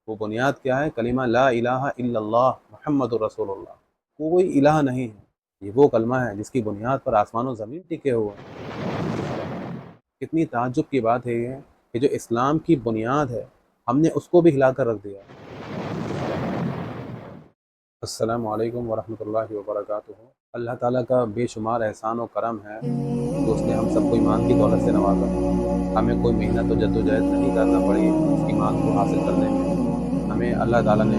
وہ بنیاد کیا ہے؟ کلمہ لا الہ الا اللہ محمد رسول اللہ، کوئی الہ نہیں ہے۔ یہ وہ کلمہ ہے جس کی بنیاد پر آسمان و زمین ٹکے ہوئے ہیں۔ کتنی تعجب کی بات ہے یہ کہ جو اسلام کی بنیاد ہے ہم نے اس کو بھی ہلا کر رکھ دیا۔ السلام علیکم ورحمۃ اللہ وبرکاتہ۔ اللہ تعالیٰ کا بے شمار احسان و کرم ہے کہ اس نے ہم سب کو ایمان کی دولت سے نوازا۔ ہمیں کوئی محنت و جد و جہد نہیں کرنا پڑی اس ایمان کو حاصل کرنے میں۔ ہمیں اللہ تعالیٰ نے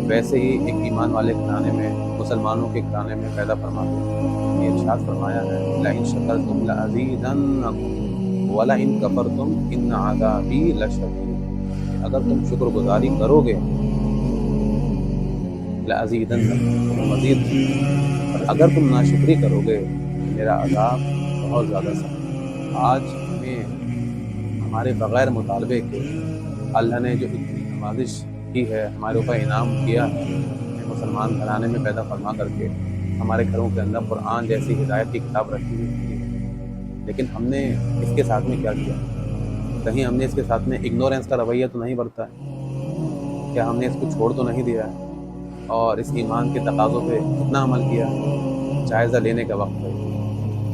ویسے ہی ایک ایمان والے گھرانے میں، مسلمانوں کے گھرانے میں پیدا فرما دیا۔ یہ ارشاد فرمایا ہے لئن شکرتم لأزیدنکم ولئن کفرتم ان عذابی لشدید، اگر تم شکر گزاری کرو گے لأزیدنکم، مزید اور اگر تم ناشکری کرو گے میرا عذاب بہت زیادہ سخت ہے۔ آج ہمیں ہمارے بغیر مطالبے کے اللہ نے جو اتنی نوازش کی ہے، ہمارے اوپر انعام کیا ہے، ہمیں مسلمان گھرانے میں پیدا فرما کر کے ہمارے گھروں کے اندر قرآن جیسی ہدایت کی کتاب رکھی ہوئی ہے، لیکن ہم نے اس کے ساتھ میں کیا کیا؟ کہیں ہم نے اس کے ساتھ میں اگنورینس کا رویہ تو نہیں برتا ہے؟ کیا ہم نے اس کو چھوڑ تو نہیں دیا ہے؟ اور اس ایمان کے تقاضوں پہ کتنا عمل کیا؟ جائزہ لینے کا وقت ہے۔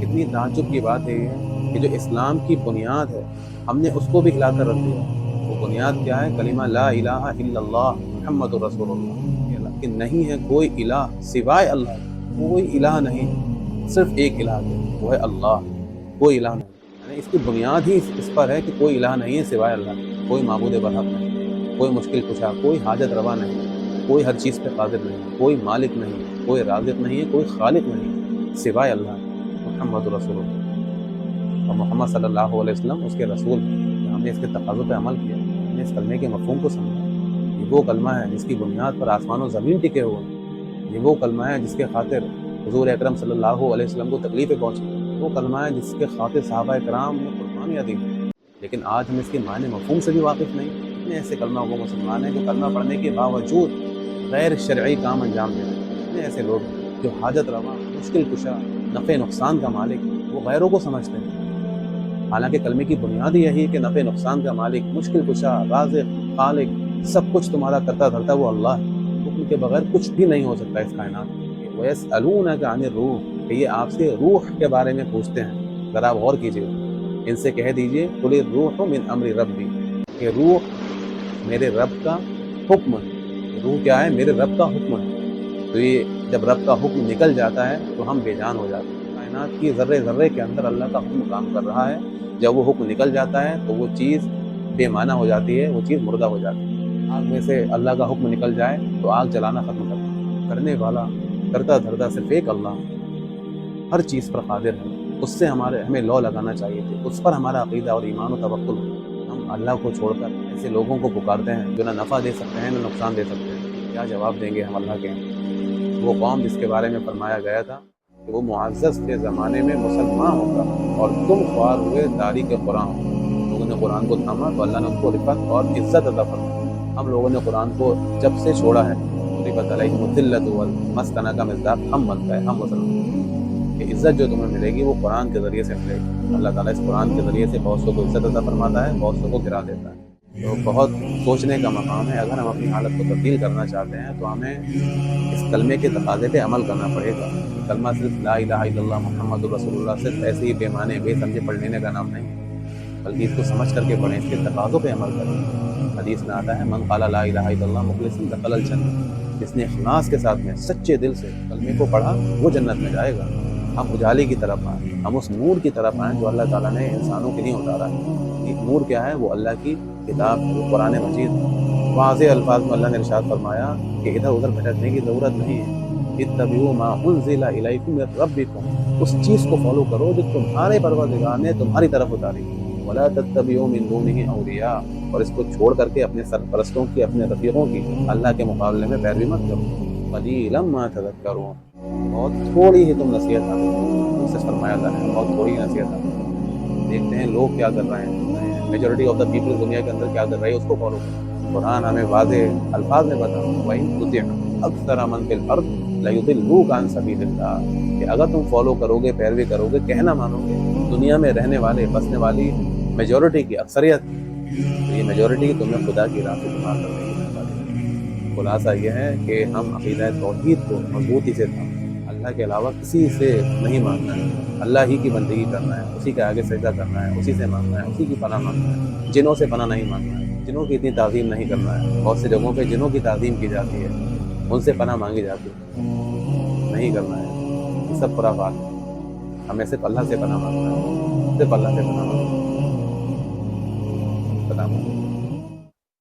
کتنی تعجب کی بات ہے یہ کہ جو اسلام کی بنیاد ہے ہم نے اس کو بھی ہلا کر رکھ دیا۔ وہ بنیاد کیا ہے؟ کلمہ لا الہ الا اللہ محمد رسول اللہ، کہ نہیں ہے کوئی الہ سوائے اللہ کے، کوئی الہ نہیں، صرف ایک الہ ہے، وہ ہے اللہ، کوئی الہ نہیں۔ یعنی اس کی بنیاد ہی اس پر ہے کہ کوئی الہ نہیں ہے سوائے اللہ کے، کوئی معبود برحق نہیں، کوئی مشکل کشا، کوئی حاجت روا نہیں، کوئی ہر چیز پہ قادر نہیں، کوئی مالک نہیں، کوئی رازق نہیں ہے، کوئی خالق نہیں سوائے اللہ، محمد رسول اللہ۔ اور محمد صلی اللہ علیہ وسلم اس کے رسول ہیں۔ ہم نے اس کے تقاضوں پہ عمل کیا، ہم نے اس کلمے کے مفہوم کو سمجھا۔ یہ وہ کلمہ ہے جس کی بنیاد پر آسمان و زمین ٹکے ہوئے ہیں۔ یہ وہ کلمہ ہے جس کے خاطر حضور اکرم صلی اللہ علیہ وسلم کو تکلیفیں پہنچی۔ وہ کلمہ ہے جس کے خاطر صحابہ کرام نے قربانیاں دی۔ لیکن آج ہم اس کے معنی مفہوم سے بھی واقف نہیں۔ اتنے ایسے کلمہ وہ مسلمان ہیں جو کلمہ پڑھنے کے باوجود غیر شرعی کام انجام دیتے ہیں۔ اتنے ایسے لوگ جو حاجت روا، مشکل کشا، نفع نقصان کا مالک وہ غیروں کو سمجھتے ہیں، حالانکہ کلمے کی بنیاد ہی یہی ہے کہ نفع نقصان کا مالک، مشکل کشا، رازق، خالق، سب کچھ تمہارا کرتا دھرتا وہ اللہ ہے۔ حکم کے بغیر کچھ بھی نہیں ہو سکتا اس کائنات میں۔ وَيَسْأَلُونَكَ عَنِ الرُّوحِ، کہ یہ آپ سے روح کے بارے میں پوچھتے ہیں، ذرا غور کیجیے، ان سے کہہ دیجئے قُلِ الرُّوحُ مِنْ أَمْرِ رَبِّي، کہ روح میرے رب کا حکم ہے۔ روح کیا ہے؟ میرے رب کا حکم ہے۔ تو یہ جب رب کا حکم نکل جاتا ہے تو ہم بے جان ہو جاتے ہیں۔ کائنات کی ذرے ذرے کے اندر اللہ کا حکم کام کر رہا ہے، جب وہ حکم نکل جاتا ہے تو وہ چیز بے معنی ہو جاتی ہے، وہ چیز مردہ ہو جاتی ہے۔ آگ میں سے اللہ کا حکم نکل جائے تو آگ جلانا ختم کرنے والا، کرتا دھرتا صرف ایک اللہ، ہر چیز پر قادر ہے۔ اس سے ہمیں لو لگانا چاہیے تھے، اس پر ہمارا عقیدہ اور ایمان و توکل ہو۔ ہم اللہ کو چھوڑ کر ایسے لوگوں کو پکارتے ہیں جو نہ نفع دے سکتے ہیں نہ نقصان دے سکتے ہیں۔ کیا جواب دیں گے ہم اللہ کے ہیں؟ وہ قوم جس کے بارے میں فرمایا گیا تھا کہ وہ معزز کے زمانے میں مسلمان ہوگا اور تم خوار ہوئے تاریخ قرآن ہو۔ لوگوں نے قرآن کو تھاما تو اللہ نے ان کو رفعت اور عزت عطا فرمائی۔ ہم لوگوں نے قرآن کو جب سے چھوڑا ہے، رفعت علیہم الذلۃ والمسکنہ کا مصداق ہم بنتا ہے، ہم مسلمان، کہ عزت جو تمہیں ملے گی وہ قرآن کے ذریعے سے ملے گی۔ اللہ تعالیٰ اس قرآن کے ذریعے سے بہت سو کو عزت عطا فرماتا ہے، بہت سو کو گرا دیتا ہے۔ تو بہت سوچنے کا مقام ہے۔ اگر ہم اپنی حالت کو تبدیل کرنا چاہتے ہیں تو ہمیں اس کلمے کے تقاضے پہ عمل کرنا پڑے گا۔ کلمہ صرف لا الہ الا اللہ محمد رسول اللہ صرف ایسے ہی بے معنی بے سمجھے پڑھ لینے کا نام نہیں، بلکہ اس کو سمجھ کر کے پڑھیں، اس کے تقاضوں پہ عمل کریں۔ حدیث میں آتا ہے من قال لا الہ الا اللہ مخلصا دخل الجنہ، جس نے اخلاص کے ساتھ میں سچے دل سے کلمے کو پڑھا وہ جنت میں جائے گا۔ ہم اجالے کی طرف آئیں، ہم اس نور کی طرف آئیں جو اللہ تعالیٰ نے انسانوں کے لیے اتارا ہے۔ ایک نور کیا ہے؟ وہ اللہ کی کتاب ہے، وہ قرآن مجید ہے۔ واضح الفاظ میں اللہ نے ارشاد فرمایا کہ ادھر ادھر بھٹکنے کی ضرورت نہیں ہے۔ اتبعوا ما انزل الیکم من ربکم، اس چیز کو فالو کرو جو تمہارے پروردگار نے تمہاری طرف اتاری۔ ولا تتبعوا من دونہ اولیاء، اور اس کو چھوڑ کر کے اپنے سرپرستوں کی، اپنے رفیقوں کی اللہ کے مقابلے میں پیروی مت کرو۔ قلیلا ما تذکرون، بہت تھوڑی ہی تم نصیحت حاصل کرو۔ اس سے فرمایا اللہ نے بہت تھوڑی نصیحت حاصل کرو۔ دیکھتے ہیں لوگ کیا کر رہے ہیں، میجورٹی آف دا پیپل دنیا کے اندر کیا کر رہی ہے، اس کو فالو کرو۔ قرآن ہمیں واضح الفاظ میں بتا وَإِن تُطِعْ أَكْثَرَ مَن فِي الْأَرْضِ لَيُضِلُّوكَ عَن سَبِيلِ اللَّهِ، کہ اگر تم فالو کرو گے، پیروی کرو گے، کہنا مانو گے دنیا میں رہنے والے، بسنے والی میجورٹی کی، اکثریت، تو یہ میجورٹی تمہیں خدا کی راہ سے گمراہ کر دے گی۔ خلاصہ یہ ہے کہ ہم عقیدہ توحید کو مضبوطی سے تھام، اللہ کے علاوہ کسی سے نہیں مانگنا ہے، اللہ ہی کی بندگی کرنا ہے، اسی کے آگے سجدہ کرنا ہے، اسی سے مانگنا ہے، اسی کی پناہ مانگنا ہے، جنوں سے پناہ نہیں مانگنا ہے، جنوں کی اتنی تعظیم نہیں کرنا ہے۔ بہت سی جگہوں پہ جنوں کی تعظیم کی جاتی ہے، ان سے پناہ مانگی جاتی ہے، نہیں کرنا ہے، یہ سب خرافات ہے۔ ہمیں صرف اللہ سے پناہ مانگنا ہے، صرف اللہ سے پناہ مانگنا ہے، پناہ مانگنا ہے۔